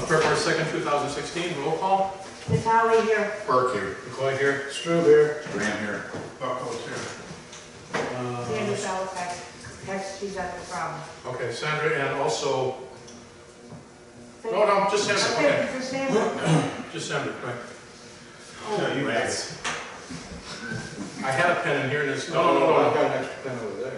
February 2nd, 2016, roll call. Natalie here. Burke here. McCoy here. Strube here. Graham here. Buckles here. Sandy Halifax. She's at the problem. Okay, Sandra, and also, no, just Sandra, okay. For Sandra. Just Sandra, right. Oh, No, you Right. guys. I had a pen in here and it's, I've no. got an extra pen over there.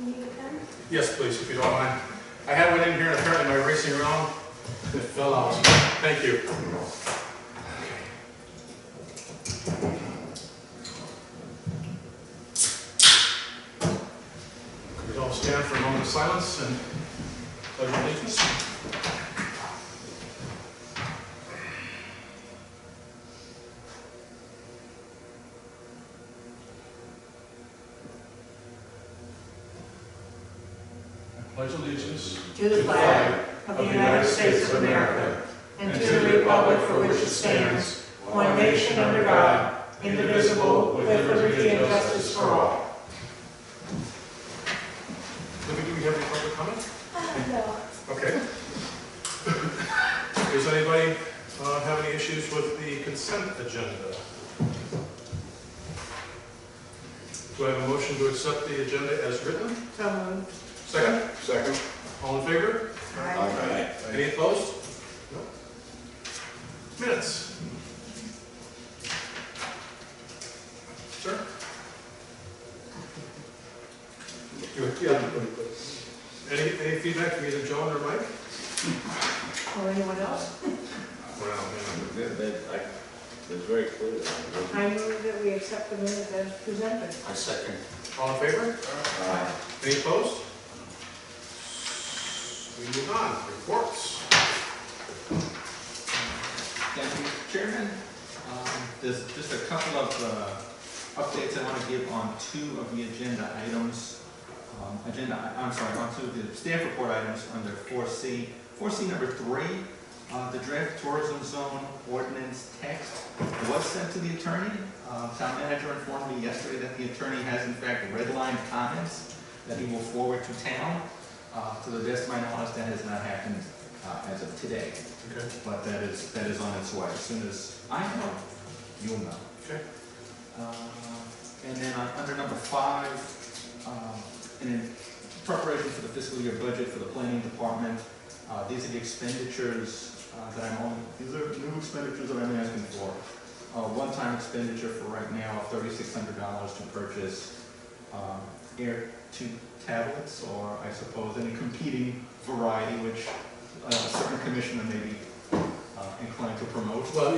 You need a pen? Yes, please, if you don't mind. I had one in here and apparently my racing around, it fell out. Thank you. We all stand for a moment of silence and pledge allegiance. I pledge allegiance To the flag of the United States of America and to the republic for which it stands, one nation under God, indivisible, with liberty and justice for all. Libby, do we have any public comment? No. Okay. Does anybody have any issues with the consent agenda? Do I have a motion to accept the agenda as written? So moved. Second? Second. All in favor? Aye. Any opposed? No. Minutes. Sir? Any feedback from either Joan or Mike? Or anyone else? Well, It's very clear. I move that we accept the minutes as presented. I second. all in favor? Aye. Any opposed? We move on. Reports. Thank you, Chairman. There's just a couple of updates I want to give on two of the agenda items. Onto the staff report items under 4C. 4C number 3, the draft tourism zone ordinance text was sent to the attorney. Town manager informed me yesterday that the attorney has in fact redlined comments that he will forward to town. To the best of my knowledge, that has not happened as of today. Okay. But that is on its way. As soon as I know, you'll know. Okay. And then under number 5, in preparation for the fiscal year budget for the planning department, these are the expenditures these are new expenditures that I'm asking for. One-time expenditure for right now of $3,600 to purchase Air 2 tablets, or I suppose any competing variety which a certain commissioner may be inclined to promote. Well,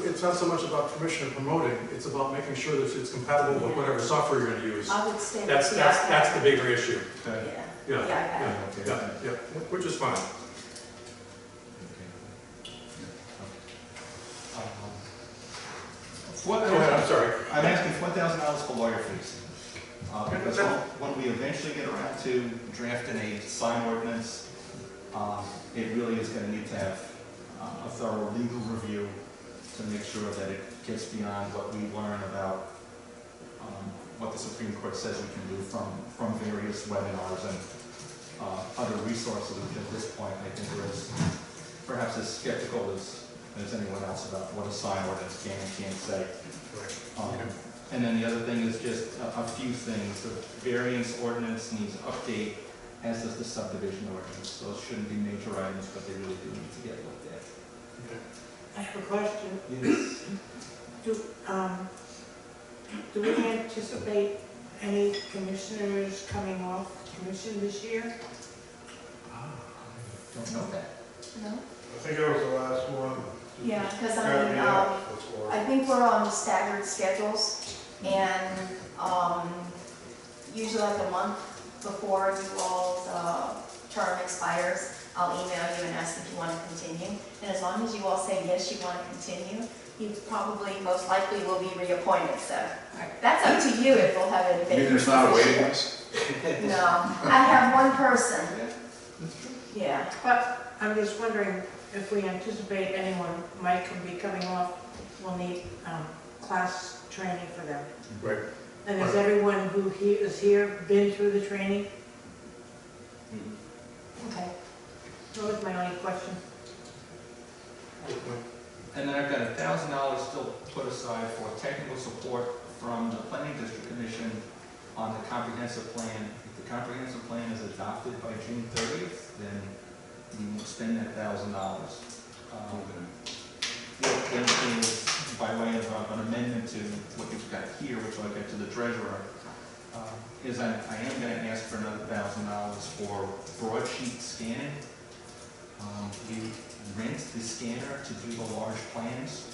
it's not so much about commissioner promoting, it's about making sure that it's compatible with whatever software you're going to use. I would say That's the bigger issue. Okay. Yeah. Yeah, which is fine. Go ahead, I'm sorry. I'm asking $1,000 for lawyer fees. Because when we eventually get around to drafting a sign ordinance, it really is going to need to have a thorough legal review to make sure that it gets beyond what we learn about what the Supreme Court says we can do from various webinars and other resources, which at this point I think we're perhaps as skeptical as anyone else about what a sign ordinance can and can't say. And then the other thing is just a few things. The variance ordinance needs update, as does the subdivision ordinance. Those shouldn't be major items, but they really do need to get looked at. I have a question. Yes. Do we anticipate any commissioners coming off commission this year? Don't know that. No? I think it was the last one. Yeah, because Gotta be up before. I think we're on staggered schedules, and usually like a month before you all's term expires, I'll email you and ask if you want to continue. And as long as you all say yes, you want to continue, you probably most likely will be reappointed. So that's up to you if we'll have any. You mean there's not a waiting list? No, I have one person. Yeah. But I'm just wondering if we anticipate anyone might be coming off, we'll need class training for them. Right. And has everyone who is here been through the training? Okay. That was my only question. And then I've got $1,000 still put aside for technical support from the Planning District Commission on the comprehensive plan. If the comprehensive plan is adopted by June 30th, then we will spend that $1,000. Then is, by way of an amendment to what you've got here, which I'll get to the treasurer, is I am going to ask for another $1,000 for broadsheet scanning. You rent the scanner to do the large plans.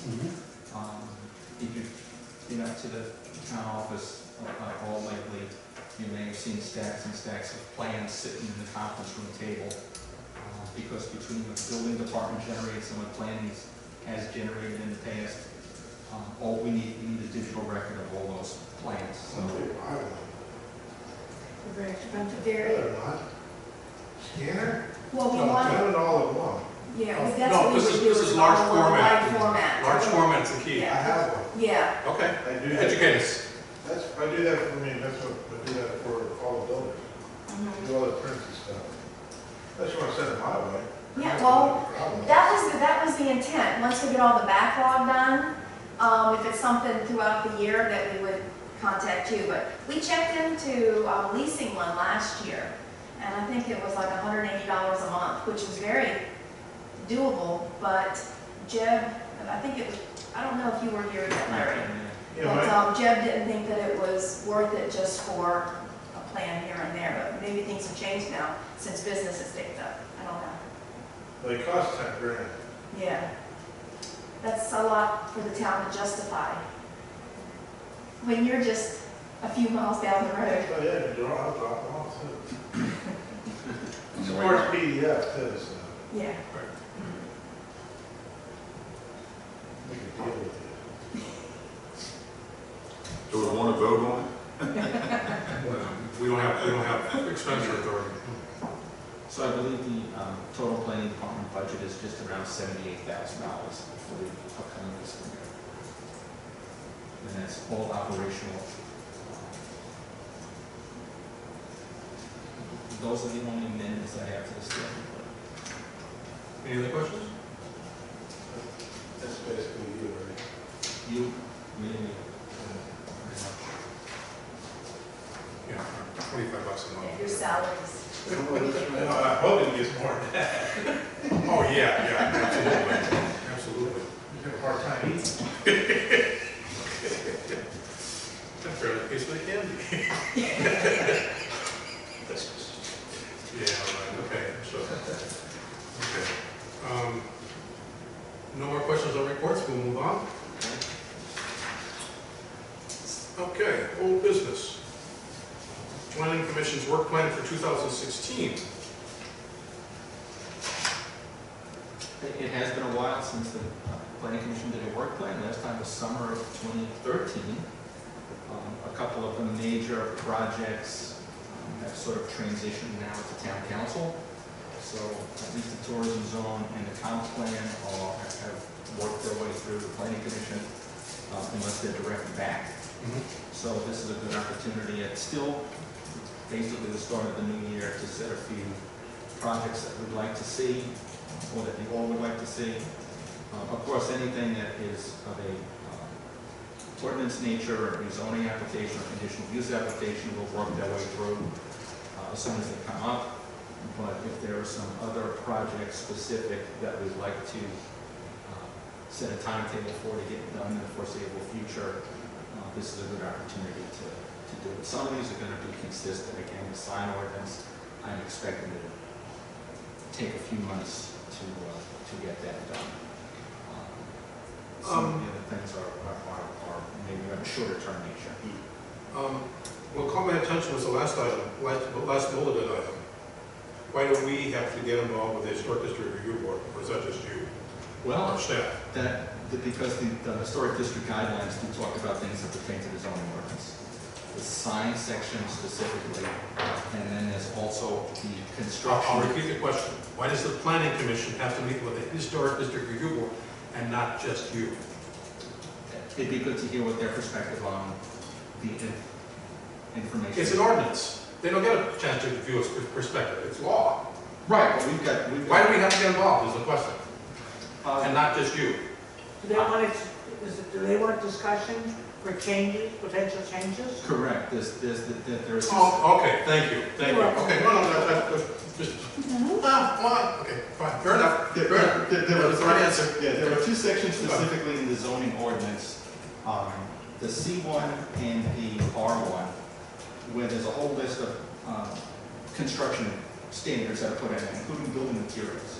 If you've been up to the town office all lately, you may have seen stacks and stacks of plans sitting in the conference room table. Because between the building department generates and what planning has generated in the past, all we need a digital record of all those plans. So, Very expensive. Very, Scanner? well, we No, want, have it all in one. yeah, No, that's what we this would is- do. this is large all format. Large format. Large format's the key. I Yeah. have one. Yeah, Okay, I do that. educate us. I do that for me, that's what, I do that for all the buildings. mhm. Do all the prints and stuff. Unless you want to send it my way. Yeah, well, that was the intent. Once we get all the backlog done, if it's something throughout the year that we would contact you. But we checked into leasing one last year, and I think it was like $180 a month, which was very doable. But Jeb, I think it was, I don't know if you were here yet, Larry, You know, but Jeb didn't think that it was worth it just for a plan here and there. But maybe things have changed now since business has picked up. I don't know. they cost 10 grand. Yeah, that's a lot for the town to justify. When you're just a few miles down the road. Oh, yeah, you draw, I'll drop them off too. Supports PDF too, so Yeah. we can deal with it. Do we want to vote on it? We don't have expenditure authority. So I believe the total planning department budget is just around $78,000 for the upcoming fiscal year. And that's all operational. Those are the only amendments I have to the schedule. Any other questions? That's basically you, right? You, really, Yeah, $25 a month. Your salaries. No, I hope it gets more than that. Oh, yeah, absolutely, absolutely. You have a part-time eat. That's fairly the case for the candy. Yeah, right, okay, so, okay. No more questions on reports, we'll move on. Okay, old business. Planning Commission's work plan for 2016. It has been a while since the Planning Commission did a work plan. Last time was summer of 2013. A couple of the major projects have sort of transitioned now to town council. So at least the tourism zone and the comp plan have worked their way through the Planning Commission unless they're directed back. So this is a good opportunity. It's still basically the start of the new year to set a few projects that we'd like to see, or that you all would like to see. Of course, anything that is of a ordinance nature, or rezoning application, or conditional use application will work their way through as soon as they come up. But if there are some other projects specific that we'd like to set a timetable for to get done in the foreseeable future, this is a good opportunity to do it. Some of these are going to be consistent. Again, the sign ordinance, I'm expecting it to take a few months to get that done. Some of the other things are maybe of a shorter term nature. What caught my attention was the last item, last bulleted item. Why do we have to get involved with the Historic District Review Board, or is that just you, Well, or staff? because the historic district guidelines do talk about things that pertain to the zoning ordinance. The sign section specifically, and then there's also the construction. I'll repeat the question. Why does the Planning Commission have to meet with the Historic District Review Board and not just you? It'd be good to hear what their perspective on the information. It's an ordinance. They don't get a chance to review its perspective. It's law. Right, but we've Why got, do we have to get involved is the question, and not just you? Do they want it, do they want discussion for changes, potential changes? correct, there's. Oh, okay, thank you. You're welcome. Okay, that's just, okay, fine, fair enough, fair enough. There That's the right answer. Yeah, there are two sections specifically in the zoning ordinance, the C1 and the R1, where there's a whole list of construction standards that are put in, including building materials.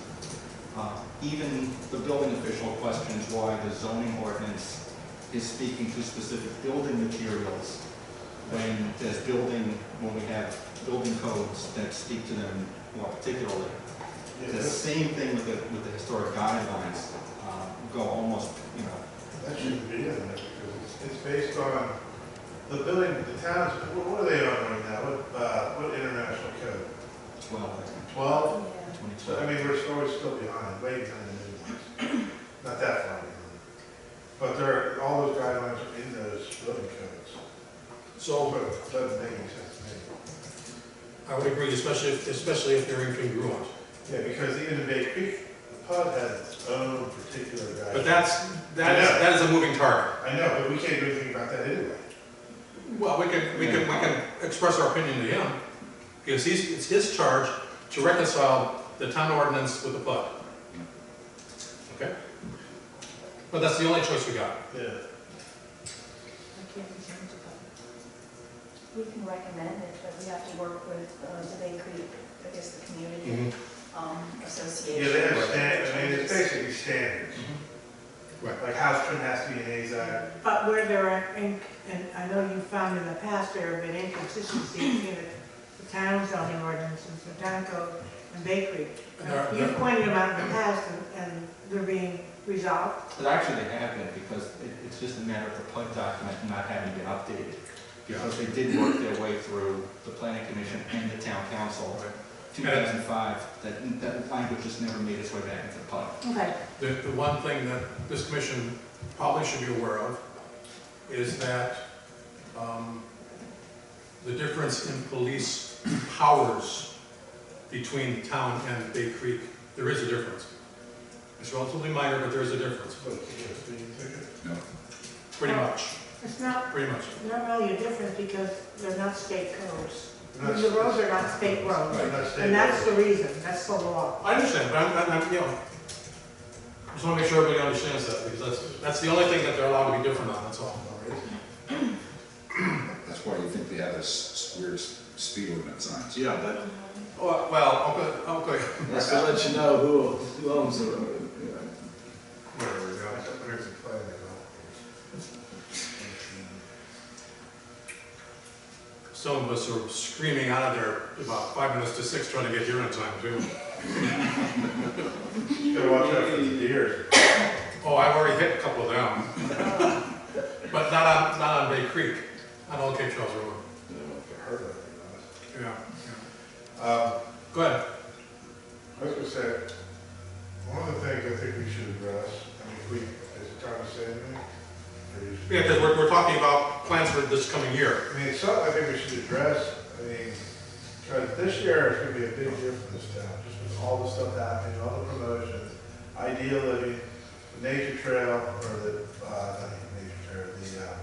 Even the building official questions why the zoning ordinance is speaking to specific building materials when when we have building codes that speak to them more particularly. The same thing with the historic guidelines, go almost, That shouldn't be in there because it's based on the building, the towns, what are they on right now? What international code? 12, I think, 12? Yeah. So, I mean, we're still behind, way behind the new ones. Not that far behind. But all those guidelines are in those building codes. So, But it doesn't make any sense to me. I would agree, especially if they're incongruent. Yeah, because even the Bay Creek, the PUD has its own particular guidelines. But that is a moving target. I know, but we can't do anything about that anyway. Well, we can express our opinion to him, because it's his charge to reconcile the town ordinance with the PUD. Okay? But that's the only choice we got. Yeah. We can recommend it, but we have to work with the Bay Creek, I guess, the community association. Yeah, they have standards, I mean, it's basically standards. Right. Like house trim has to be an AZAC. But where there are, and I know you found in the past there have been inconsistencies between the town zoning ordinances, the town code, and Bay Creek. You've pointed them out in the past, and they're being resolved. But actually they have been, because it's just a matter of the PUD document not having been updated. Because they did work their way through the planning commission and the town council. 2005, that language just never made its way back into the PUD. Okay. The one thing that this commission probably should be aware of is that the difference in police powers between town and Bay Creek, there is a difference. It's relatively minor, but there is a difference. What, you get a speeding ticket? No. Pretty much, It's not pretty much. really a difference because they're not state codes. Not The roads are not state roads. Right, not state And that's roads. the reason, that's the law. I understand, but I'm just want to make sure everybody understands that, because that's the only thing that they're allowed to be different on, that's all. That's why you think they have this weird speed limit signs. Yeah, that, Well, okay. that's to let you know who owns the road. Whatever, yeah. There's a plan, you know. Some of us are screaming out of there about 5 minutes to 6 trying to get here in time too. You gotta watch out for the deers. Oh, I've already hit a couple of them. But not on Bay Creek, on Old Cape Trails Road. Get hurt of it, Yeah, you know. Go ahead. I was gonna say, one of the things I think we should address, I mean, is it time to say anything? Or you should- Yeah, because we're talking about plans for this coming year. I mean, it's something I think we should address, I mean, because this year is gonna be a big year for this town, just with all the stuff happening, all the promotions, Ideal Living, the nature trail, or the, not even nature trail,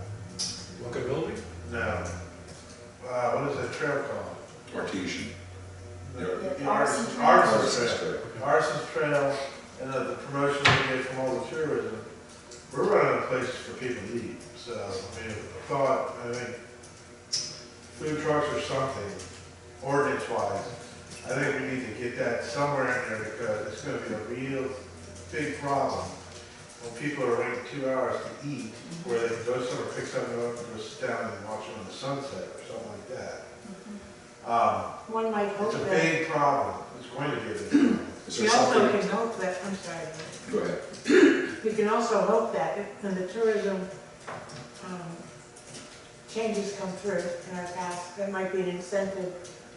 Walkability? what is that trail called? Artesian. The Arson Arson Trail. Arson Trail. Trail. Arson's Trail, and the promotion we get from all the tourism, we're running out of places for people to eat. So, I mean, I think food trucks or something, ordinance-wise, I think we need to get that somewhere in there because it's gonna be a real big problem when people are waiting 2 hours to eat, where they can go somewhere, pick something up, and go sit down and watch it on the sunset or something like that. One might hope It's a that, big problem. It's going to be a big problem. Is we there also something? can hope that, I'm sorry, Go ahead. we can also hope that when the tourism changes come through in our past, that might be an incentive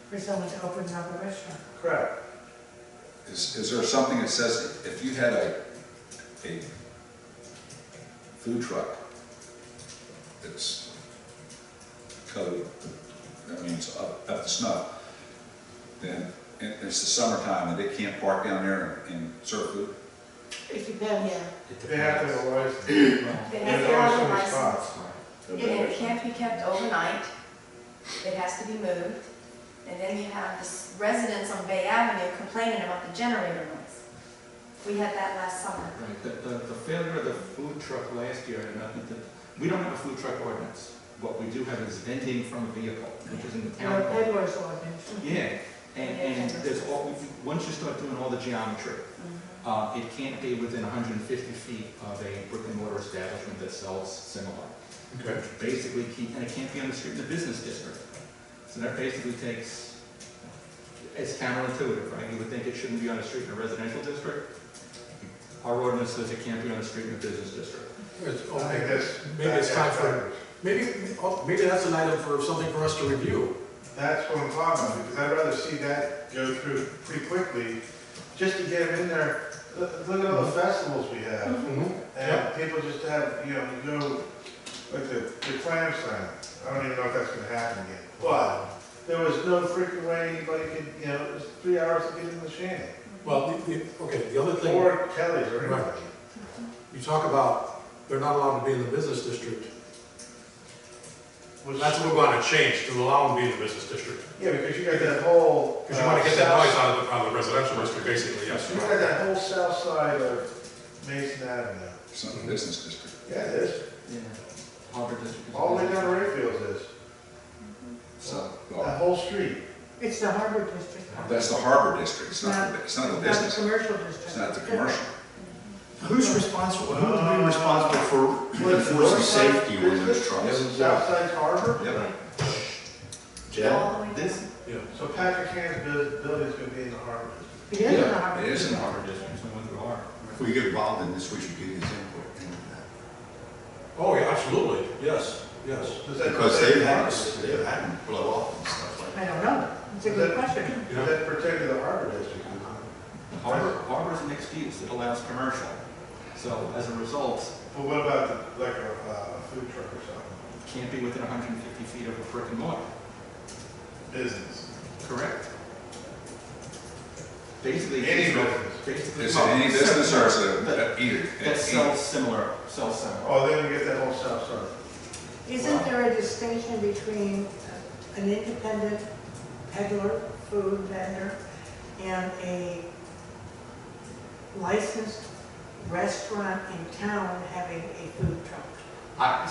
for someone to open another restaurant. Correct. Is there something that says if you had a food truck that's code, that means up to snuff, then and it's the summertime, and they can't park down there and serve food? It depends. Yeah. They have to have a license. They have to There's have only a so many license. spots. It can't be kept overnight. It has to be moved. And then you have the residents on Bay Avenue complaining about the generator noise. We had that last summer. Right, the failure of the food truck last year, had nothing to, we don't have a food truck ordinance. What we do have is vending from a vehicle, which is in the town. Or peddler's ordinance. Yeah, and there's all, once you start doing all the geometry, it can't be within 150 feet of a brick and mortar establishment that sells similar. Okay. Basically and it can't be on the street in the business district. So that basically takes, it's counterintuitive, right? You would think it shouldn't be on the street in a residential district. Our ordinance says it can't be on the street in a business district. I think that's. Maybe it's time for, maybe that's an item for something for us to review. That's what I'm talking about, because I'd rather see that go through pretty quickly, just to get them in there. Look at all the festivals we have, and people just have, you know, you go, like the clam slam. I don't even know if that's gonna happen again, but there was no freaking way anybody could, you know, it was 3 hours to get in the shanty. Well, okay, the other thing, Or Kelly's or Right. anybody. you talk about, they're not allowed to be in the business district. Which- That's what we want to change, to allow them to be in the business district. Yeah, because you got that whole. Because you want to get that noise out of the residential district, basically, yes. You got that whole south side of Mason Avenue. It's not a business district. Yeah, it is. Yeah. Harbor District. is- All the way down to Rayfields is. So, That whole street. It's the harbor district. that's the harbor district, it's not the It's not the business, commercial district. it's not the commercial. Who's responsible, who would be responsible for enforcing safety when there's trucks? South side's harbor. Yep. Jed? All the way This, Yeah. So Patrick Hand's building's gonna be in the harbor. It is in the harbor. It is in district. harbor. Harbor District, so we went through harbor. If we get involved in this, we should get his input into that. Oh, yeah, absolutely, yes, yes. Does that Because protect they've the had, harbor? they've had them blow off and stuff like I that. don't know. It's a good question. Does that protect the harbor district? Harbor's mixed use, it allows commercial. So as a result, Well, what about like a food truck or something? can't be within 150 feet of a brick and mortar. Business. Correct. Basically. Any it's- business. Basically. Is it any business or is it That- either? That sells similar. Oh, then you get that whole south side. Isn't there a distinction between an independent peddler, food vendor, and a licensed restaurant in town having a food truck? I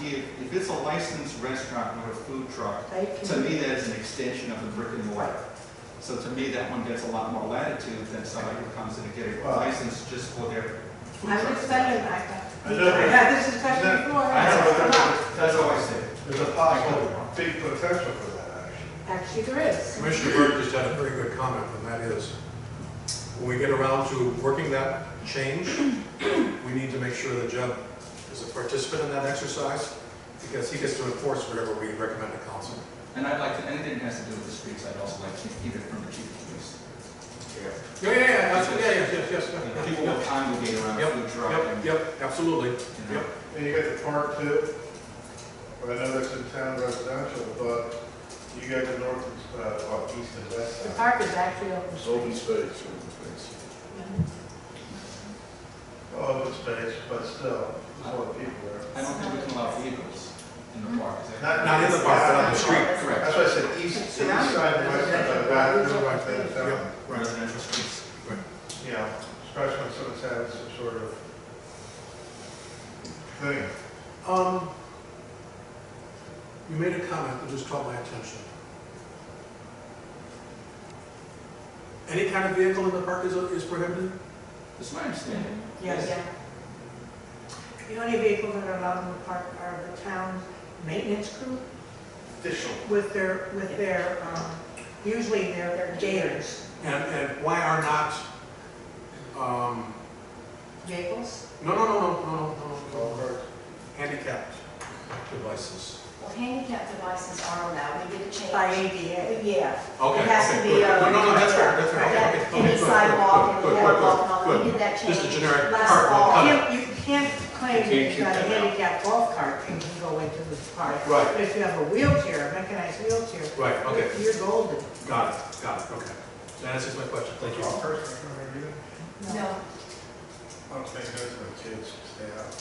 give, if it's a licensed restaurant with a food truck, They to can, me, that is an extension of the brick and mortar. So to me, that one gets a lot more latitude than somebody who comes in and get a license just for their food I'm truck. just saying, I know. had this discussion before. I know, but That's all I say. there's a possible big potential for that, actually. Actually, there is. Commissioner Burke just had a very good comment, and that is, when we get around to working that change, we need to make sure that Jeb is a participant in that exercise, because he gets to enforce whatever we recommend to council. And I'd like to, anything that has to do with the streets, I'd also like to keep it from the chief of police. Yes. People will congregate around a Yep, food truck and, you Yep, absolutely, know, yep. And you got the park too. Well, I know that's in town residential, but you got the north, east and west The side. park is actually open Open space. space, open space. Open space, but still, there's a lot of people there. I don't think we can allow vehicles in the park, is that? Not in the park, but on the street. Correct. That's why I said east, the east side and west side, the back, right there, down. Residential streets. You know, especially when someone's having some sort of thing. You made a comment that just caught my attention. Any kind of vehicle in the park is prohibited? That's my understanding. Yes. Yeah. The only vehicles that are allowed in the park are the town's maintenance crew Official. with their, usually their gators And why are not, vehicles. no, handicapped devices? Well, handicap devices are allowed, we did a change. By ADA. Yeah. Okay, It has to okay, be, good. No, that's fair, that's fair, right, okay, okay, any good, sidewalk and good, good, boardwalk and all, good, we did that change. Just a generic last cart, fall. we'll cut it. You can't claim You can't you've got a keep that out. handicapped golf cart and can go go into the park. Right. But if you have a wheelchair, a mechanized wheelchair, Right, okay, you're golden. got it, okay. That answers my question, thank you. No, I don't think those are the kids stay out.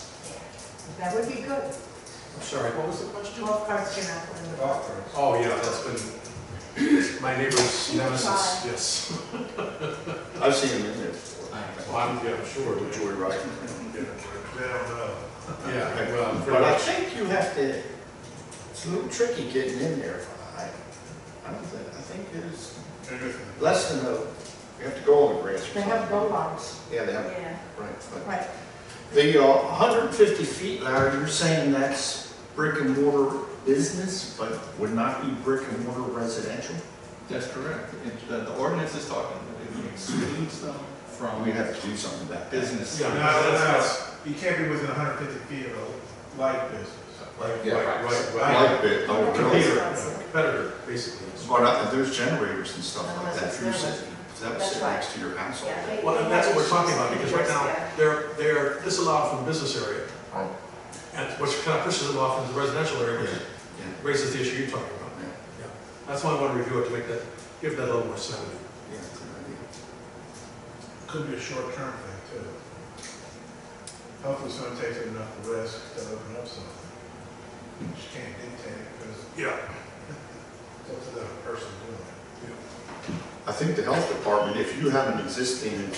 That would be good. I'm sorry, what was the question? Golf carts cannot go in the park. Golf carts. Oh, yeah, that's been my neighbor's nemesis, yes. I've seen them in there. Well, I'm sure. Joyride. They don't know. Yeah, well, pretty But I much. think you have to, it's a little tricky getting in there. I think it's less than you have to go on the grass. or They have something. go lines. Yeah, they have, yeah. right. But Right. the 150 feet, Larry, you're saying that's brick and mortar business, but would not be brick and mortar residential? That's correct. The ordinance is talking, it excludes them from We have to do something about that. business. Yeah. No, you can't be within 150 feet of a light business. Yeah. Like bit, oh, really? Competitor, basically. But there's generators and stuff like that through Unless it's city. That would That's sit right. next to your house all Yeah, day. Well, and that's what we're talking about, because right now, Yeah. they're disallowed from the business area, Oh, and which kind of pushes them off into the residential area, which yeah. raises the issue you're talking about. Yeah. Yeah, that's why I want to review it, to make that, give that a little more sanity. Yeah, good idea. Could be a short-term thing too. Hopefully someone takes enough risk to open up something. You just can't dictate it because Yeah. it's up to the person doing it. I think the health department, if you have an existing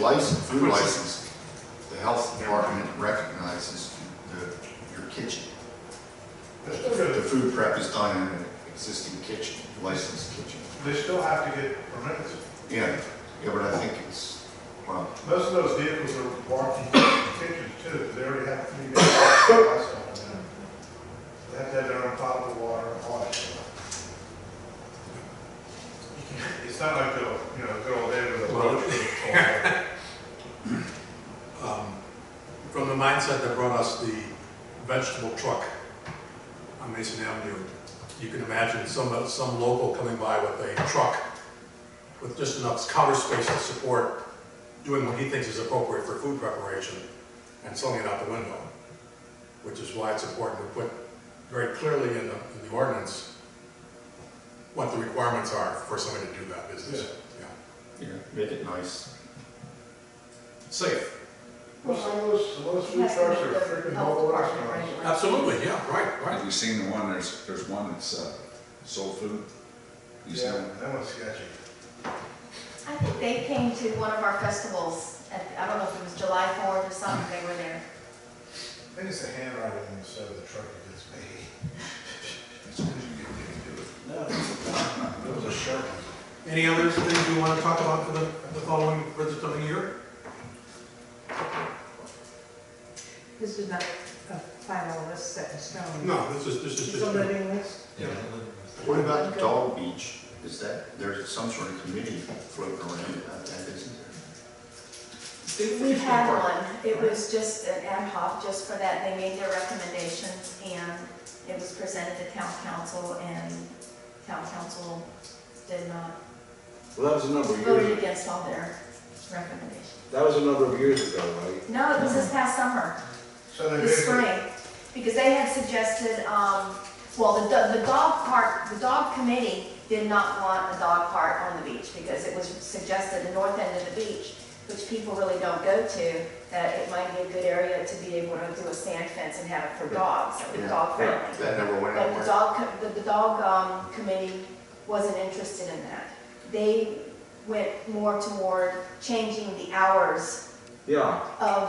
license, food license, the health department recognizes your kitchen. They still The get- food prep is done in an existing kitchen, licensed kitchen. They still have to get permits. Yeah, but I think it's, well, Most of those vehicles are walking kitchens too, because they already have 3 days of stuff in them. They have to have their own potable water, all that stuff. It's not like the, good old days with a Well, road. From the mindset that brought us the vegetable truck on Mason Avenue, you can imagine some local coming by with a truck with just enough counter space to support doing what he thinks is appropriate for food preparation and selling it out the window, which is why it's important to put very clearly in the ordinance what the requirements are for somebody to do that business. Yeah. make it nice. Safe. Well, some of those food trucks are freaking mobile restaurants. Absolutely, yeah, right. Have you seen the one, there's one that's soul food? You seen Yeah, it? that one's sketchy. I think they came to one of our festivals, I don't know if it was July 4th or something, they were there. I think it's the handwriting on the side of the truck that gets me. As soon as you get there, you do it. No, it was a sharp. Any other things you want to talk about for the following, for this coming year? This is not a final list set in stone. No, this is It's just. a living list. Yeah. What about the dog beach? Is there's some sort of committee floating around about that, isn't there? We had one, it was just an ad hoc, just for that, they made their recommendations, and it was presented to town council, and town council did not, Well, that was a number of voted years, against all their recommendations. that was a number of years ago, right? No, it was this past summer. So they This basically, spring, because they had suggested, well, the dog park, the dog committee did not want a dog park on the beach, because it was suggested the north end of the beach, which people really don't go to, that it might be a good area to be able to do a sand fence and have it for dogs, so Yeah, dog friendly. That never went But anywhere. the dog committee wasn't interested in that. They went more toward changing the hours Yeah, of,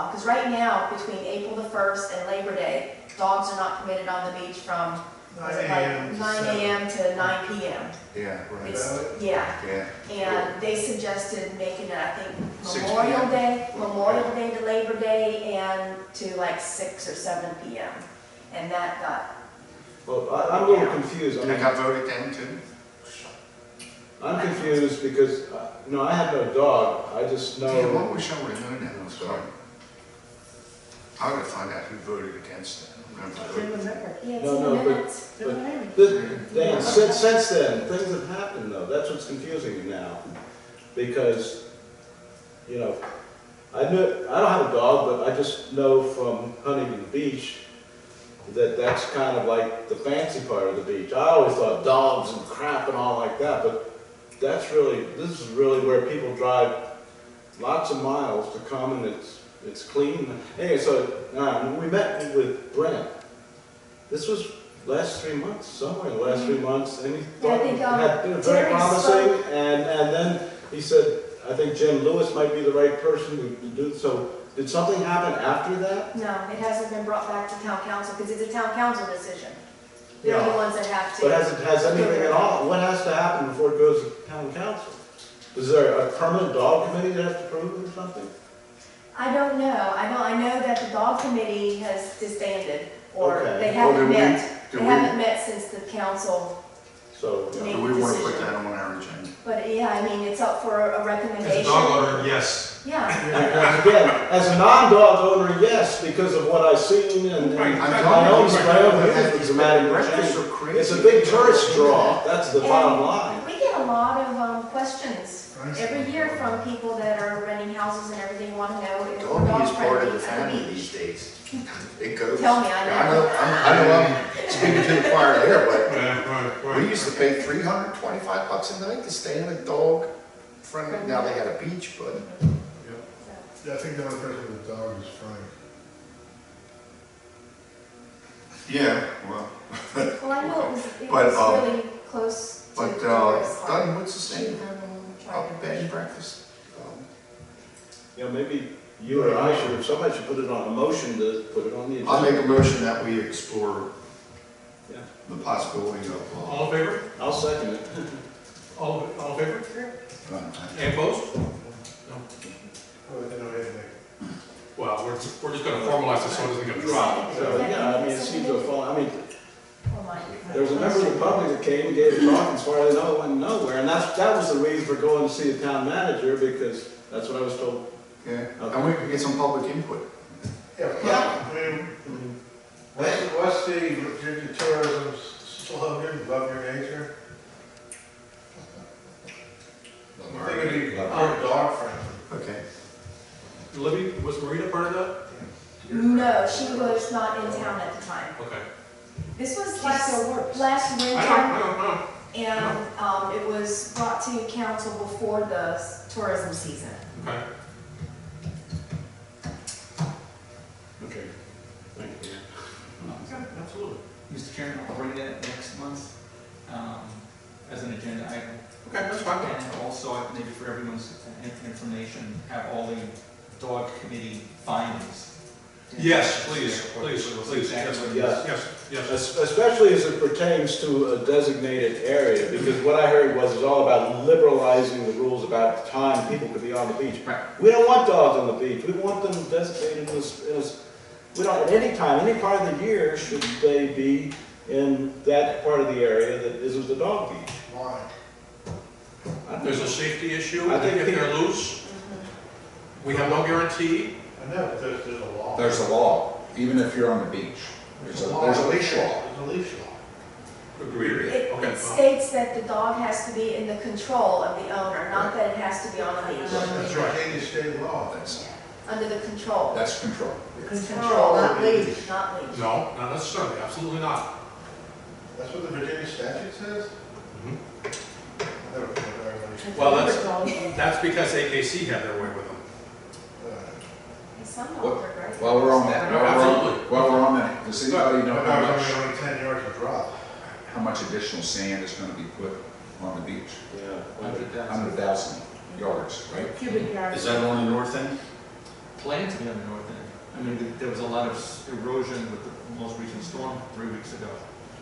because right now, between April the 1st and Labor Day, dogs are not permitted on the beach from, was it 9 a.m. like to 9 7. a.m. to 9 p.m. Yeah, right. It's, yeah, Yeah. and they suggested making it, I think, 6 Memorial p.m. Day to Labor Day, and to like 6 or 7 p.m. And that got, well, I'm a little confused, I And it mean, got voted down too? I'm confused because, I have no dog, I just Damn, know, what wish I would have known that, I'm sorry. I gotta find out who voted against it. I'm gonna It's in vote. the record. yeah, it's No, in no, the but- minutes. It's in the record. Dan, since then, things have happened though, that's what's confusing me now. Because, I don't have a dog, but I just know from Huntington Beach, that's kind of like the fancy part of the beach. I always thought dogs and crap and all like that, but this is really where people drive lots of miles to come, and it's clean. Anyway, so we met with Brent. This was last 3 months, somewhere in the last 3 months, and he thought I think, had been very Terry promising, spoke. and then he said, I think Jim Lewis might be the right person to do so. Did something happen after that? No, it hasn't been brought back to town council, because it's a town council decision. They're the Yeah. ones that have to. But has anything at all? What has to happen before it goes to town council? Is there a permanent dog committee that has to approve it or something? I don't know. I know that the dog committee has disbanded, or Okay. they Well, haven't met. do They we- haven't met since the council. So, yeah. Make Do the we want to put decision. that on our agenda? But yeah, I mean, it's up for a As a recommendation. dog owner, yes. Yeah. And again, as a non-dog owner, yes, because of what I've seen and Right. my own views with dramatic Breakfast change. are crazy. It's a big tourist draw, that's the And bottom line. We get a lot of questions every year from people that are renting houses and everything, want to know if we're Doggy dog is part friendly of the at the family beach. these days. It goes. Tell me, I know. I know I'm speaking to the choir there, but Right. we used to pay $325 a night to stay in a dog friendly, now they got a beach, but Yeah, I think the only person with a dog is Frank. yeah, well, Well, I know it But, was really close to but, the tourist part. Doug, what's the name Tried of to bed and push. breakfast? You know, maybe you or I should, somebody should put it on a motion to put it on the agenda. I'll make a motion that we explore Yeah. the possibility of, All in favor? I'll second it. All in favor? uh, Any opposed? Oh, I don't know anything. Well, we're just gonna formalize this so it doesn't get dropped. So, yeah, I mean, it seems to fall, I mean, Oh, my. there was a member of the public that came and gave a talk, and as far as I know, it went nowhere, and that was the reason for going to see the town manager, because that's what I was told. yeah, and we can get some public input. Yeah, I mean, what's the Virginia tourism slogan, love your nature? I think it'd be more dog friendly. Okay. Libby, was Marita part of that? No, she was not in town at the time. Okay. This was She still works. last I winter, know. and it was brought to council before the tourism season. Okay. Okay. Thank you. Okay, absolutely. Mr. Chairman, I'll bring that next month as an agenda item. Okay, that's fine. And also, maybe for everyone's information, have all the dog committee findings. Yes, please, please, please, Exactly yes, what it is. Yeah. yes. Especially as it pertains to a designated area, because what I heard was it's all about liberalizing the rules about the time people could be on the beach. Right. We don't want dogs on the beach, we want them designated we don't, at any time, any part of the year, should they be in that part of the area that isn't the dog beach. Why? I don't There's know. a safety issue, I think if they're loose, we have no guarantee. I know, but there's a law. There's a law, even if you're on the beach. There's a leash law. There's a leash law. Agreed. It Okay, well, states that the dog has to be in the control of the owner, not that it has to be on a leash. That's Virginia state law. That's, Under the control, that's control. Control, not leash. not leash. no, not necessarily, absolutely not. That's what the Virginia statute says? Mhm. I never thought very much. Well, that's because AKC had their way with them. Some dogs What- are great. While we're on that, Absolutely. while we're on that, does anybody know I how was much, only 10 yards of drop. how much additional sand is gonna be put on the beach? Yeah. 100,000 yards, right? Cubic yards. Is that on the north end? Planned to be on the north end. I mean, there was a lot of erosion with the most recent storm 3 weeks ago.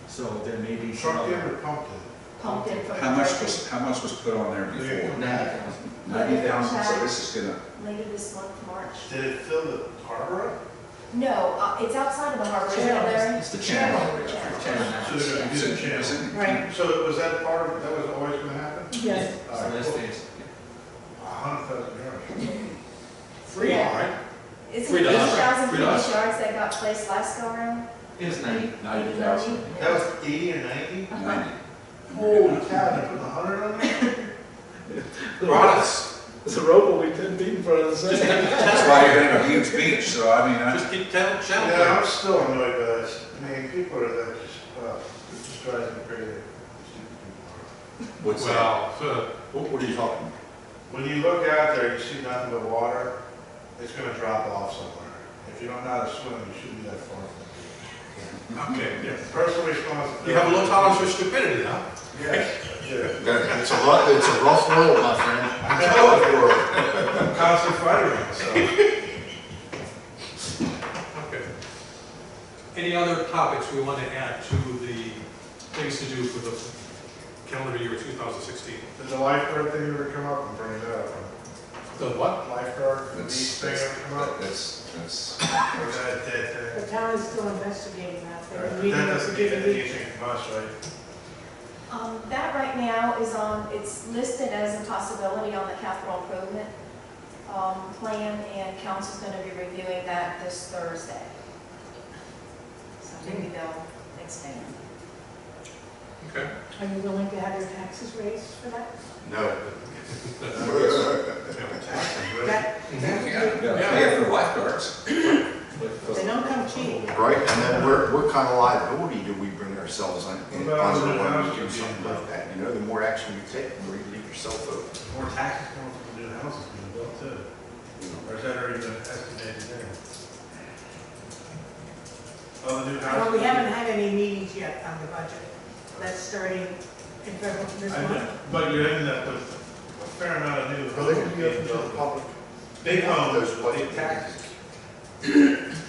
So there may be some Trucked in other. or pumped in? Pumped in from the How much breakers. was put on there before? 90,000. 90,000, so this is gonna, Later this month, March. Did it fill the harbor up? No, it's outside of the harbor, isn't it, Larry? It's the channel. Channel. Channel. So they're gonna it's do in, the channel. it's in. Right, So was that part of, that was always gonna happen? yes. All So right, this cool. is, 100,000 yards. Free, all right? Isn't it $3. 8,000 cubic $3. yards that got placed last go around? it is 90. 90,000. That was 80 or 90? 90. Holy cow, they put 100 on there? They're honest. The rope will be 10 feet in front of the Just sand. That's why you're gonna have a huge beach, so I mean, Just keep telling, channel Yeah, clear. I'm still annoyed by this. I mean, people are that just, it just drives me crazy. Stupid people what's that? Well, What are you talking about? are. When you look out there, you see nothing but water, it's gonna drop off somewhere. If you don't know how to swim, you shouldn't be that far from it. okay, yes. Personal responsibility. You have a low tolerance for stupidity, huh? Yes, yeah. It's a rough world, my friend. I know it. I'm constantly fighting with myself. Okay. Any other topics we want to add to the things to do for the calendar year 2016? Did the lifeguard thing ever come up and bring it up? The what? Lifeguard, the beach That's, thing ever come up? that's, Or that dead The thing? town is still investigating that. They're That reading doesn't the- mean anything from us, right? That right now is on, it's listed as a possibility on the capital improvement plan, and council's going to be reviewing that this Thursday. So maybe they'll expand. Okay. Are you willing to have your taxes raised for that? No. That, yeah, pay for lifeguards. they don't come cheap. Right, and then what kind of liability do we bring ourselves on? What about under the when house we do being something built? like that? You know, the more action you take, the more you leave yourself open. More taxes coming from the new houses being built too. Or is that already been estimated in? Oh, the new houses? Well, we haven't had any meetings yet on the budget. That's starting in February this I know, month. but you're ending up with a fair amount of new Are they homes gonna be being open to the built. public? Big homes, Those what- big taxes.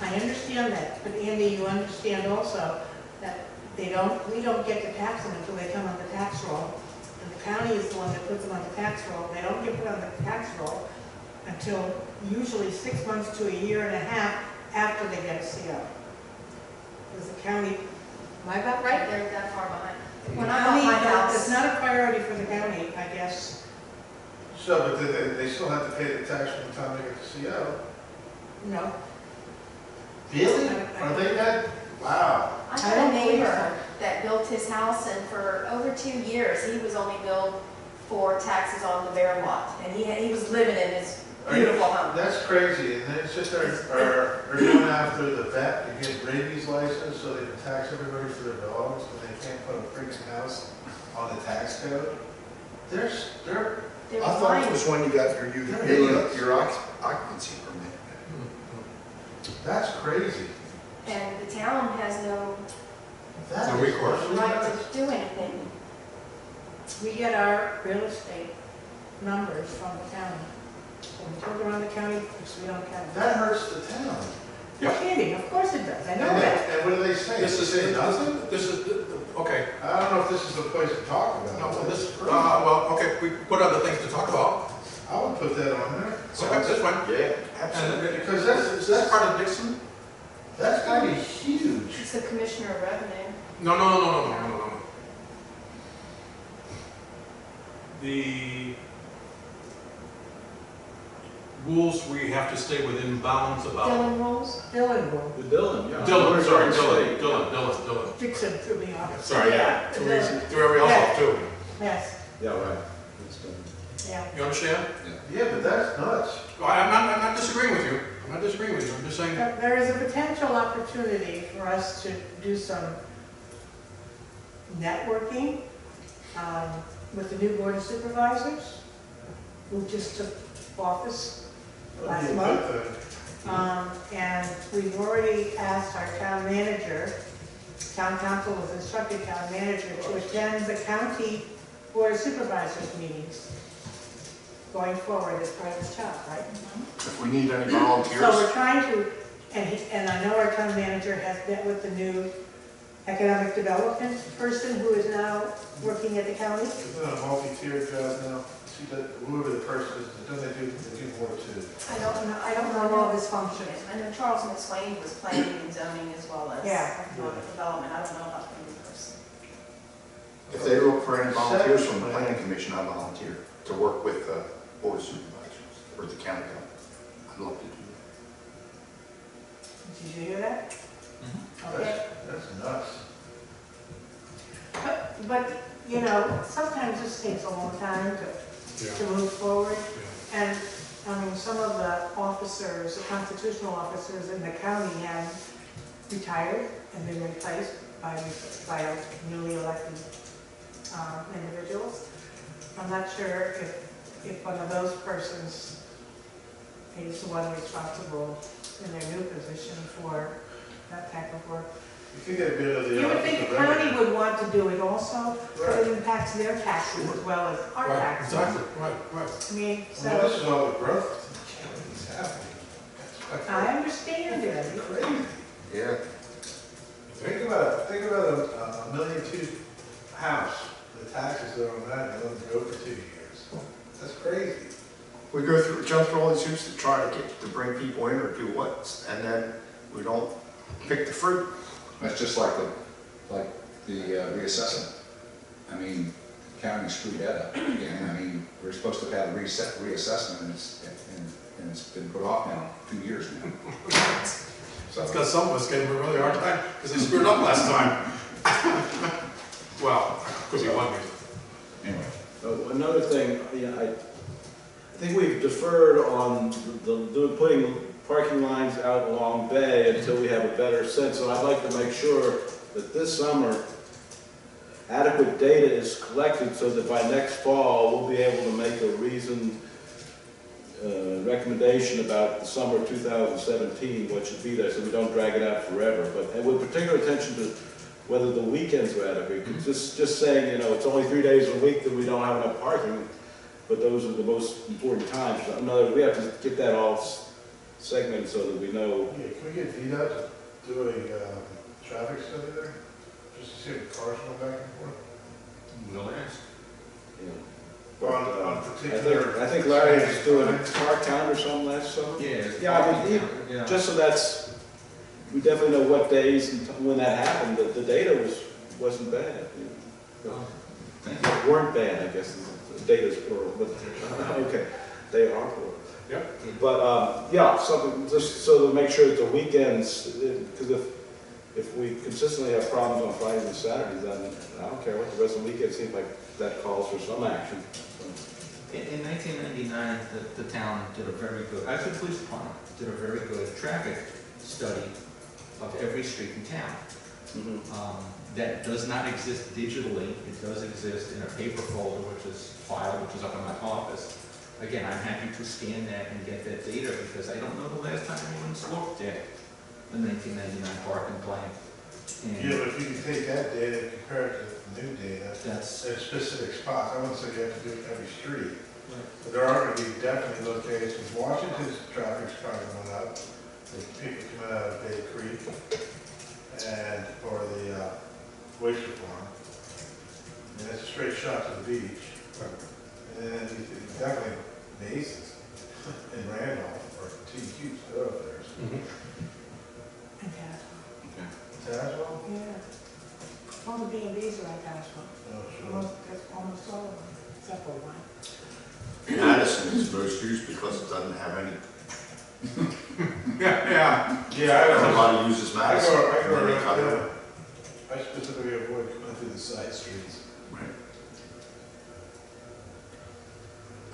I understand that, but Andy, you understand also that we don't get to tax them until they come on the tax roll. And the county is the one that puts them on the tax roll. They don't get put on the tax roll until usually 6 months to a year and a half after they get a CO. Because the county, am I about right? They're that far behind. The When I bought county, my house. it's not a priority for the county, I guess. So, but they still have to pay the tax from the time they get the CO. No. Really? Are they that? Wow. I I had don't a believe neighbor that built his house, and for over 2 years, he was only billed for taxes on the bare lot. And he was living in his beautiful home. That's crazy, and then it's just are going after the vet to get rabies license so they can tax everybody for their dogs, but they can't put a freaking house on the tax code? They're, They were I thought it lying. was when you got your occupancy permit. that's crazy. And the town has no That No is- recourse. right to do anything. We get our real estate numbers from the county. When we turn around the county, because we don't count. That hurts the town. You're kidding, of course it does, I know And that. and what do they say? This They is, say nothing? okay. I don't know if this is the place to talk about. No, well, it. this, It's crazy. well, okay, we put other things to talk about. I would put that on there. Okay, this one. Yeah, And Because is this part of Dixon? that's gotta be huge. It's the commissioner of revenue. No. The rules where you have to stay within bounds about. Billing rules. Dylan will The Dylan, yeah. Dylan, sorry, State. Dylan. fix it to me off. Sorry, yeah. Dylan. Threw everybody else off too. Yes, Yeah, right. It's been- yeah. You understand? Yeah, but that's nuts. Well, I'm not disagreeing with you. I'm not disagreeing with you. I'm just saying, There is a potential opportunity for us to do some networking with the new board of supervisors, who just took office last That'd be a month. good thing. And we've already asked our town manager, town council has instructed town manager to attend the county board of supervisors meetings going forward as part of his job, right? if we need any So volunteers, we're trying to, and I know our town manager has met with the new economic development person who is now working at the county. Isn't it a multi-tiered job now? See, that whoever the person is, don't they do more too? I don't know all of his functions. I know Charles McSwain was planning and zoning as well as Yeah. economic development. I don't know about the new person. if they look for any volunteers from the planning commission, I volunteer to work with board of supervisors or the county government. I'd love to do Did you hear that? Mm-hmm. Okay. That's nuts. But, you know, sometimes this takes a long time to to move forward. Yeah. And, I mean, some of the officers, the constitutional officers in the county have retired and been replaced by newly elected individuals. I'm not sure if one of those persons is the one responsible in their new position for that type of work. You could get a bit of the. You would think the county revenue. would want to do it also, but Right. it impacts their taxes as well as our Right, taxes. exactly, right. I mean, I mean, this so, is all the growth the county's happening. I understand it. It's crazy. Yeah. Think about a $1.2 million house, the taxes that are on that, and let them go for 2 years. That's crazy. We jump through all these hoops to try to bring people in or do what, and then we don't pick the fruit. That's just like the reassessment. I mean, county screwed that up again. I mean, we're supposed to have a reassessment and it's been put off now 2 years now. So it's because some of us gave them a really hard time because they screwed up last time. Well, could be one reason. Anyway, Another thing, I think we've deferred on putting parking lines out along Bay until we have a better sense. So I'd like to make sure that this summer adequate data is collected so that by next fall we'll be able to make a reasoned recommendation about the summer of 2017, what should be there, so we don't drag it out forever. But and with particular attention to whether the weekends are adequate. Just saying, it's only 3 days a week that we don't have enough parking, but those are the most important times. In other words, we have to get that all segmented so that we know. Yeah, can we get VDOT to do a traffic study there? Just to see if cars go back and forth? We'll ask. On particular. I think Larry was doing a car count or something last summer. Yeah. I mean, Yeah. just so we definitely know what days and when that happened, that the data wasn't bad. Thank you. Weren't bad, I guess, the data's plural, but, okay, they are plural. Yep. But, something, just so to make sure that the weekends, because if we consistently have problems on Fridays and Saturdays, then I don't care what the rest of the weekend seems like that calls for some action. In 1999, the town did a very good, actually the police department did a very good traffic study of every street in town. That does not exist digitally. It does exist in a paper folder, which is filed, which is up in my office. Again, I'm happy to scan that and get that data because I don't know the last time anyone's looked at the 1999 parking plan. And Yeah, but if you can take that data and compare it to the new data, that's at specific spots, I wouldn't say you have to do it every street. right. But there are going to be definitely locations, Washington's traffic's probably going up, the people coming out of Bay Creek, or the Oyster Farm. And it's a straight shot to the beach. And then you definitely Macy's and Randolph are two huge thoroughfares. And Tazewell. Tazewell? Yeah. All the B&Bs are like Tazewell. Oh, sure. That's almost all of them, except for one. Madison is most used because it doesn't have any. Yeah. Yeah, I don't know. Everybody uses Madison. I go and then they around, cut it. yeah. I specifically avoid coming through the side streets.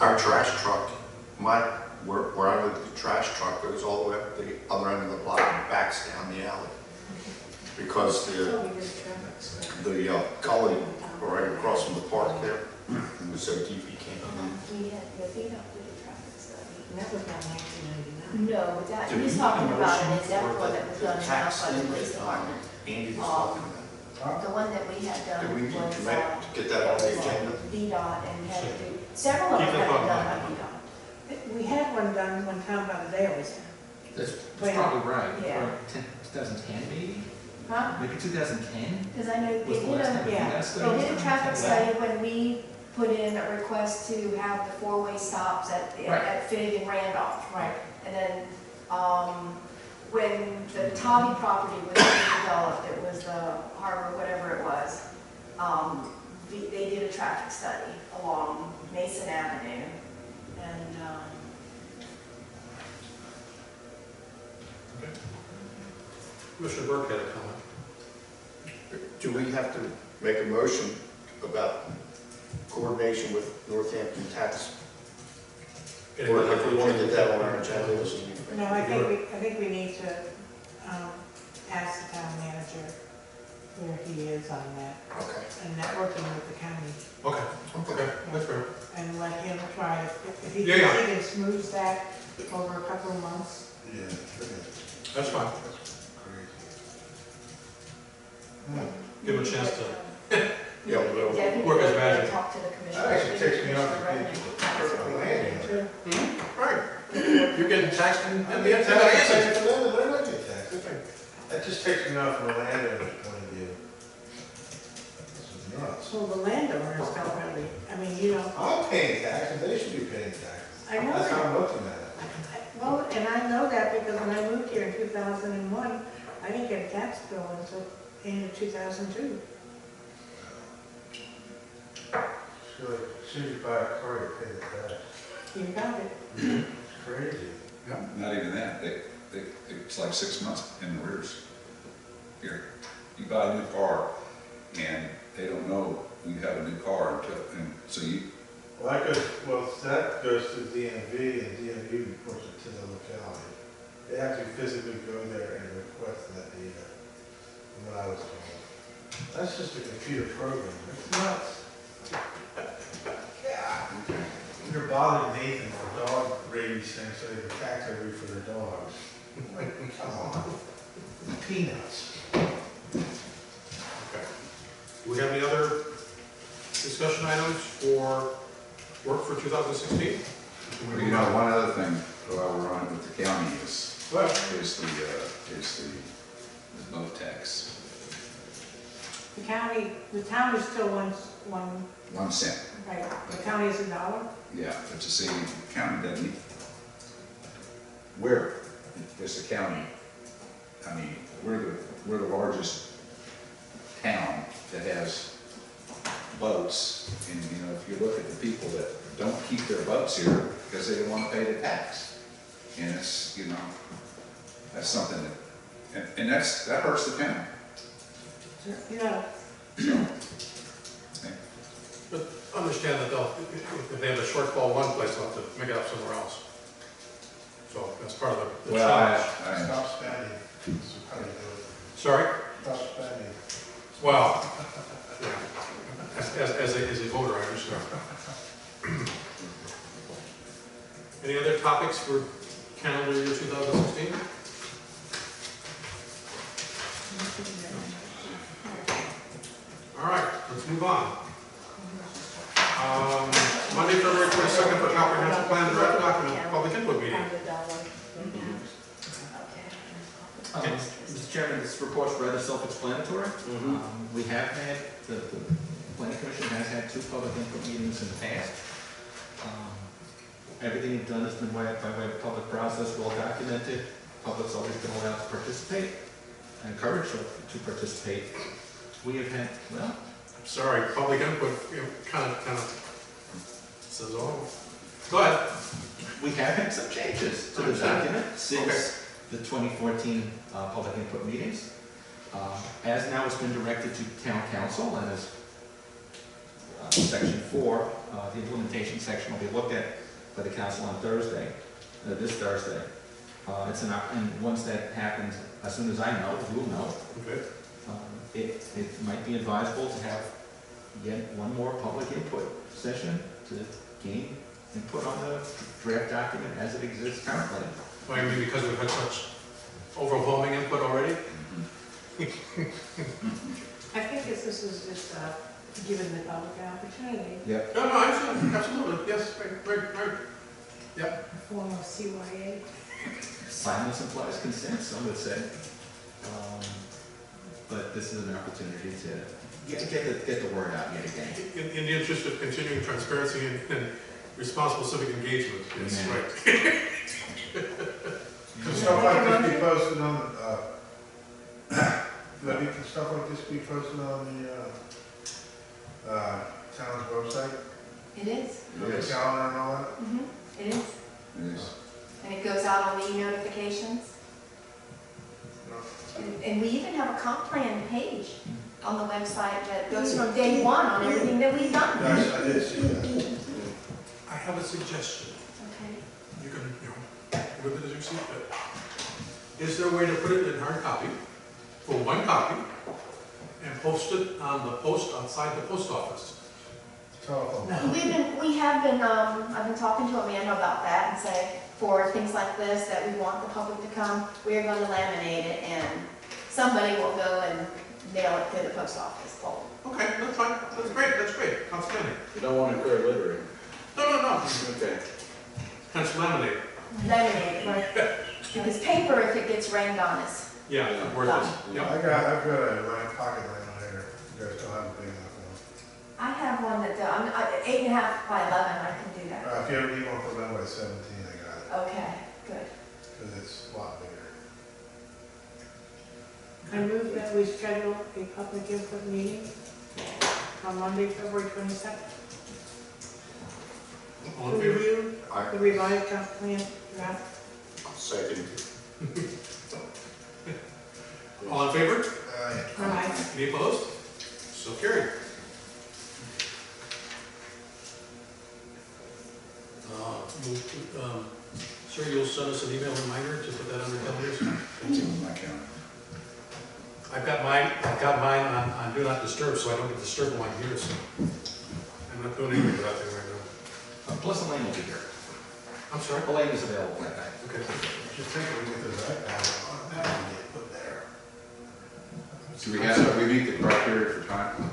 Our trash truck, where I live, the trash truck goes all the way up to the other end of the block and backs down the alley. Because So we did a traffic study. the gully right across from the park there, it was so deep you can't. We had, did a traffic study. And that was about 1999. No, but that, Do we he's need talking a about motion an in-depth for one that was done tax by the thing police that, department. Andy was talking about? The one that we had done Do we was, need to get that on the agenda? VDOT, and we had to do, several of them Keep it have been on done by mind. VDOT. We had one done one time by the Dailies. That's Wait. probably right. Yeah. 2010 maybe? Huh? Maybe 2010 Because I know they was the did last time a, we yeah. did that study? they did a traffic study when we put in a request to have the four-way stops at Fig and Randolph. Right. And then, when the Toddy property was being developed, it was the harbor, whatever it was, they did a traffic study along Mason Avenue. And, Commissioner Burke had a comment. Do we have to make a motion about coordination with Northampton Tax. Getting Or that if we want to get that on our agenda, this would be. No, I think we need to, ask the town manager where he is on that, Okay. and networking with the county, Okay, okay, that's fair. and let him try, if he Yeah, yeah. thinks he can smooth that over a couple of months. Yeah. That's fine. That's crazy. Give him a chance to, Yeah, well, Debbie, work his will magic. talk to the commissioner. That actually takes me up to Revenue. the land. right, you're getting taxed in I the mean, end. they're not getting taxed. That just takes me off from a landowner's point of view. This is nuts. So the landowners don't really, I mean, you don't, I'm paying taxes, they should be paying taxes. I know That's how that. I'm looking at it. Well, and I know that because when I moved here in 2001, I didn't get a tax bill until end of 2002. So, as soon as you buy a car, you pay the tax. You got it. It's crazy. Not even that, it's like 6 months in arrears. Here, you buy a new car, and they don't know you have a new car until, and so you, Well, that goes to DMV, and DMV reports it to the locality. They have to physically go there and request that data, from what I was told. That's just a computer program, it's nuts. You're bothering Nathan for dog rabies things, so they can tax every for their dogs. Like, come on. Peanuts. Okay. Do we have any other discussion items for work for 2016? well, you know, one other thing while we're on it with the county is What? the boat tax, The town is still one, 1 cent. right, the county is $1. Yeah, but you see, the county doesn't, we're, it's the county, I mean, we're the largest town that has boats, and, you know, if you look at the people that don't keep their boats here because they don't want to pay the tax, and it's, you know, that's something that, and that hurts the town. Yeah, But understand that if they have a shortfall one place, they'll have to make it up somewhere else. So that's part of the Well, challenge. Stop spending. That's how you do it. Sorry? Stop spending. Well, yeah. As a voter, I understand. Any other topics for calendar year 2016? All right, let's move on. Monday, February 22nd for comprehensive plan draft document, public input meeting. Mr. Chairman, this report's rather self-explanatory. We have had, the planning commission has had 2 public input meetings in the past. Everything you've done has been by way of public process, well documented. Public's always been allowed to participate, encouraged to participate. We have had, well, Sorry, public input, kind of says all. Go ahead. we have had some changes to the document since the 2014 public input meetings. As now it's been directed to town council, and as section 4, the implementation section will be looked at by the council on Thursday, this Thursday. And once that happens, as soon as I know, you'll know, Okay. it might be advisable to have yet one more public input session to gain input on the draft document as it exists currently. Well, I mean, because we've had such overwhelming input already? I think this is just giving the public an opportunity, Yep. No, I understand, absolutely, yes, right. Yep. a form of CYA. Silence implies consent, some would say. But this is an opportunity to get the word out yet again. In the interest of continuing transparency and responsible civic engagement, yes, Amen. right. Can stuff like this be posted on, can stuff like this be posted on the, town's website? It is. The Yes. calendar and all that? It is. It is. And it goes out on the e-notifications. No. And we even have a comp plan page on the website that goes from day one on everything that we've done. Yes, I did see that. I have a suggestion. Okay. You can, with it as you see fit. Is there a way to put it in hard copy, for one copy, and post it on the post outside the post office? Telephone. I've been talking to Amanda about that and say, for things like this, that we want the public to come, we're going to laminate it and somebody will go and nail it to the post office pole. Okay, that's fine, that's great, outstanding. You don't want to incur littering. No, Okay. hence laminate. Laminate it, right? Because paper, if it gets rained on, is Yeah, worthless. Yep. I've got a pocket laminator. You guys don't have a big enough I have one that, I'm 8.5 by 11, I can do that. one. If you ever need one for 11 by 17, I got it, Okay, good. because it's a lot bigger. I move that we schedule a public input meeting on Monday, February 22nd. All To in favor? review I the revised comp plan draft. second. All in favor? Aye. Any opposed? So carried. Sir, you'll send us an email reminder to put that on the calendars? It's on my calendar. I've got mine on Do Not Disturb, so I don't get disturbed while I'm here, so I'm not doing anything about that right Plus Elaine will be here. now. I'm sorry? Elaine is available that night. Okay. Just think we get this iPad on, that can get put there. Do we meet the criteria for time?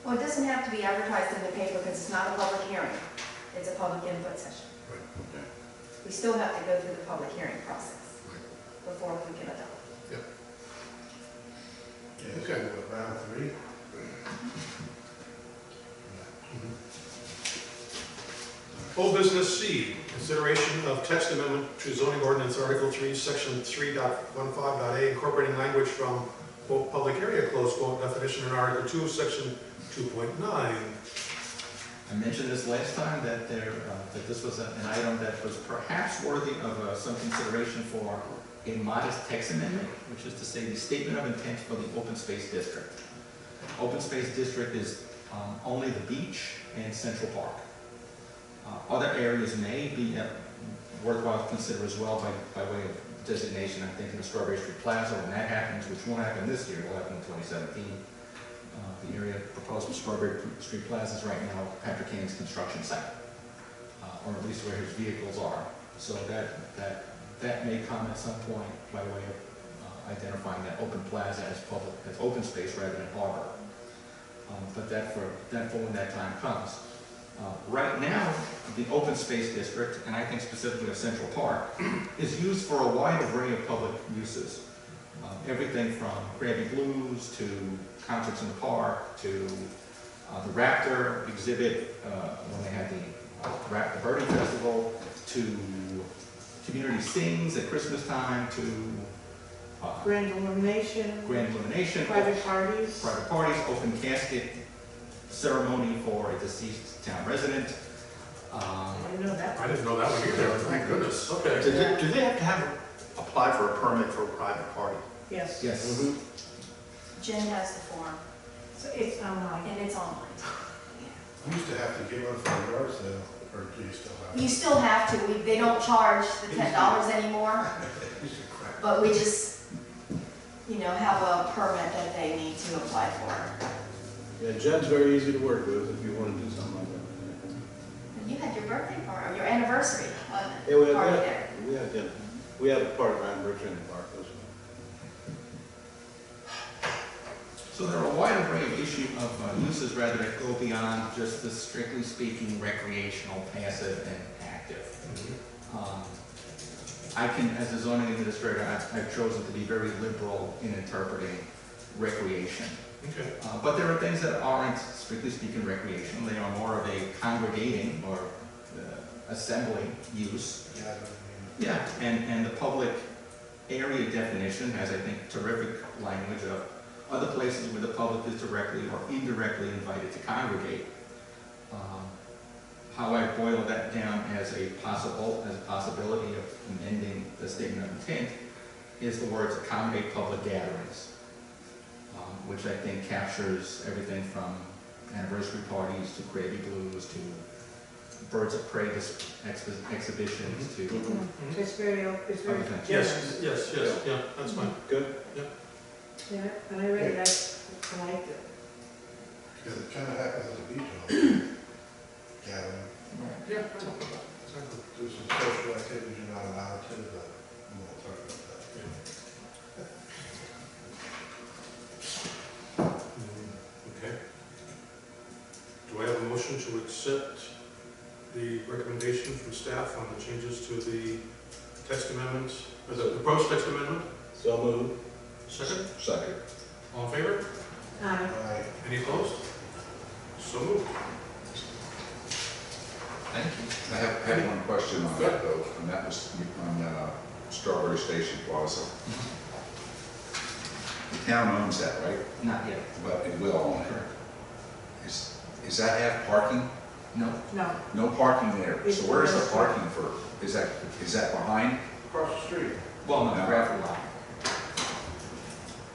Well, it doesn't have to be advertised in the paper because it's not a public hearing. It's a public input session. Right, okay. We still have to go through the public hearing process before we can adopt. Yep. Yeah, Okay. so what, round 3? Old business C, consideration of text amendment to zoning ordinance Article 3, Section 3.15.a, incorporating language from quote, public area, close quote, definition in Article 2, Section 2.9. I mentioned this last time that that this was an item that was perhaps worthy of some consideration for a modest text amendment, which is to say the statement of intent for the open space district. Open space district is only the beach and Central Park. Other areas may be worthwhile to consider as well by way of designation. I'm thinking of Strawberry Street Plaza. When that happens, which won't happen this year, it will happen in 2017. The area proposed for Strawberry Street Plaza is right now Patrick King's construction site, or at least where his vehicles are. So that may come at some point by way of identifying that open plaza as open space rather than harbor. But that for when that time comes. Right now, the open space district, and I think specifically of Central Park, is used for a wide array of public uses. Everything from Krabby Blues to concerts in the park to the Raptor exhibit when they had the Birding Festival, to Community Sings at Christmas time, to Grand illumination. Private parties. Private parties, open casket ceremony for a deceased town resident. I didn't know that. I didn't know that one either, thank goodness. Okay. Do they have to apply for a permit for a private party? Yes. Yes. Jen has the form, So it's online. and it's online. You used to have to give one for a yard sale, or do you still have? You still have to, they don't charge the $10 anymore, Used to crack. but we just, have a permit that they need to apply for. Yeah, Jen's very easy to work with if you want to do something like that. And you had your birthday party, or your anniversary Yeah, we had party that. there. We had a part of anniversary in the park. So there are a wide array of uses rather that go beyond just the strictly speaking recreational, passive, and active. I can, as a zoning administrator, I've chosen to be very liberal in interpreting recreation. Okay. But there are things that aren't strictly speaking recreational. They are more of a congregating or assembly use. Yeah, and the public area definition has, I think, terrific language of other places where the public is directly or indirectly invited to congregate. How I boil that down as a possibility of amending the statement of intent is the words accommodate public gatherings, which I think captures everything from anniversary parties to Gravy Blues to birds of prey exhibitions to. It's very, it's very Okay. generous. Yes, yeah, that's fine. Good. Yeah, and I really liked it. Because it kind of happens at the beach all gathering. Yeah. Exactly. Do some social activities you're not allowed to, but we won't talk about that. Okay. Do I have a motion to accept the recommendation from staff on the changes to the text amendment, or the proposed text amendment? So moved. Second? Second. All in favor? Right. Any opposed? So moved. Thank you. I have one question on that though, and that was on Strawberry Station Plaza. The town owns that, right? Not yet. But it will own it. Correct. Is that have parking? No. No, No parking there. It's So where's the the parking for, is that behind? Across the street. Well, no, No. gravel lot.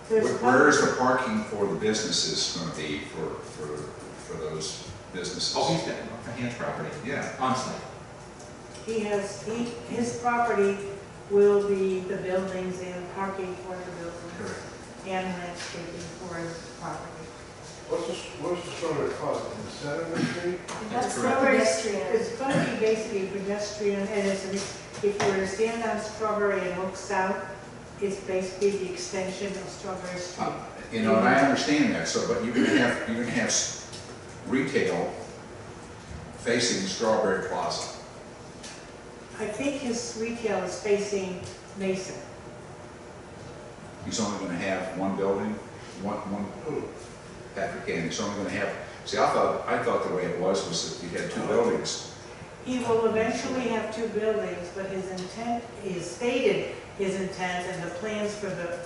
Where is the parking for the businesses going to be for those businesses? Oh, he's got a Hans property. Yeah. On site. his property will be the buildings and parking for the buildings Correct. and landscaping for his property. What's the Strawberry Plaza, in the center of the street? That's Strawberry- Pedestrian. It's going to be basically pedestrian, and if you were to stand on Strawberry and look south, it's basically the extension of Strawberry Street. You know, and I understand that, so, but you're gonna have retail facing Strawberry Plaza. I think his retail is facing Mason. He's only gonna have one building, one, Patrick Cannon, he's only gonna have, see, I thought the way it was that you had two buildings. He will eventually have two buildings, but his intent, he has stated his intent and the plans for the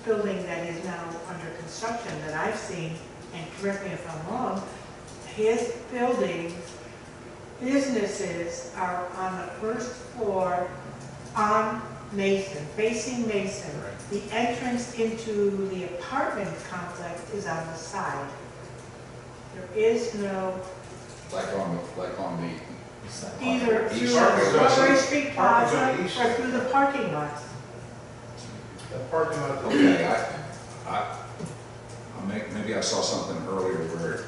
building that is now under construction that I've seen, and correct me if I'm wrong, his buildings, businesses are on the first floor on Mason, facing Mason. The entrance into the apartment complex is on the side. There is no, Like on the, either through East Strawberry Street Parking's Plaza on the east or side. through the parking lot. That parking lot. okay, maybe I saw something earlier where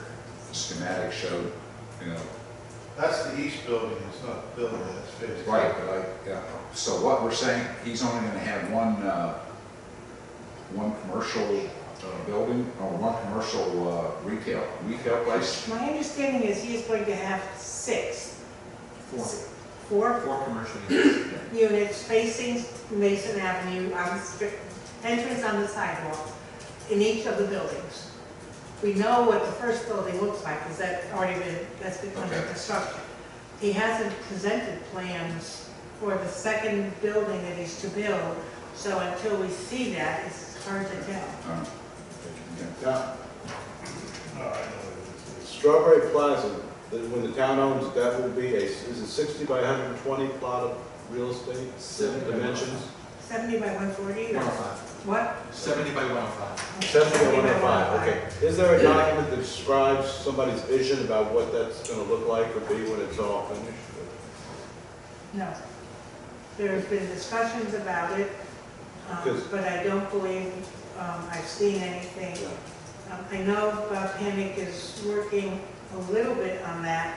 the schematic showed, you know, That's the east building, it's not the building that's facing. right, but yeah. So what we're saying, he's only gonna have one commercial building, or one commercial retail place? My understanding is he is going to have six. Four Four commercial units. units facing Mason Avenue, entrance on the sidewalk in each of the buildings. We know what the first building looks like, because that's been under Okay. construction. He hasn't presented plans for the second building that he's to build, so until we see that, it's hard to tell. Now, No, I know it is. Strawberry Plaza, when the town owns it, that will be is it 60 by 120 plot of real estate, dimensions? 70 by 140? or 105. What? 70 by 105. 70 by 105, okay. Is there a document that describes somebody's vision about what that's gonna look like or be when it's all finished? No. There's been discussions about it, Because- but I don't believe I've seen anything. I know Bob Panic is working a little bit on that,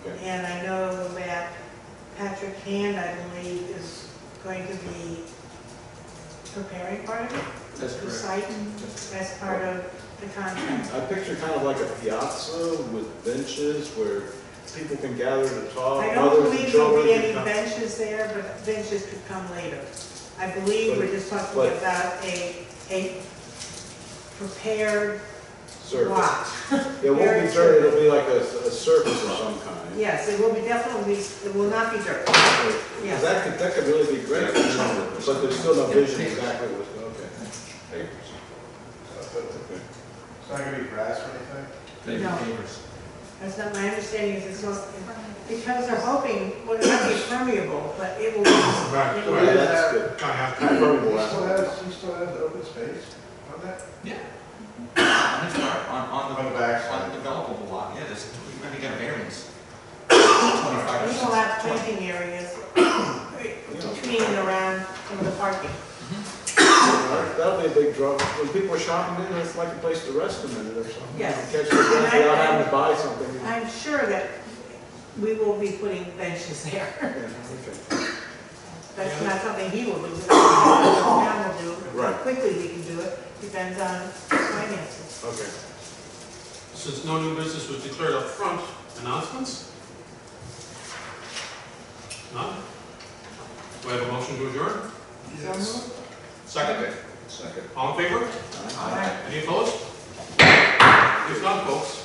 Okay. and I know that Patrick Hand, I believe, is going to be preparing part of it, That's the correct. site, as part of the contract. I picture kind of like a piazza with benches where people can gather to talk. I don't mothers and believe there'll children be can any come. benches there, but benches could come later. I believe we're just talking But- about a prepared Surface. lot. It won't be dirt, it'll be like a surface of some kind. Yes, it will be definitely, it will not be dirt. Because Yes. that could really be great, but there's still no vision exactly what's, okay. It's not gonna be grass or anything? Maybe No. pavers. That's not, my understanding is it's not, because they're hoping, well, it might be permeable, but it will, Right, it will right. That's good. Kind of have to. He still has open space on that? On his part, on On the back on side. the developable lot, yeah, there's, we're gonna get a variance. We 25%. will have planting areas between and around some of the parking. That'll be a big draw. When people are shopping in, it's like a place to rest a minute or something. Yes. Catch their breath without having to buy something. I'm sure that we will be putting benches there. Yeah, okay. That's not something he will do, but the town will do. How Right. quickly we can do it depends on finances. Okay. Since no new business was declared up front, announcements? None? Do I have a motion to adjourn? So moved. Second? Second. All in favor? Aye. Any opposed? If none, folks,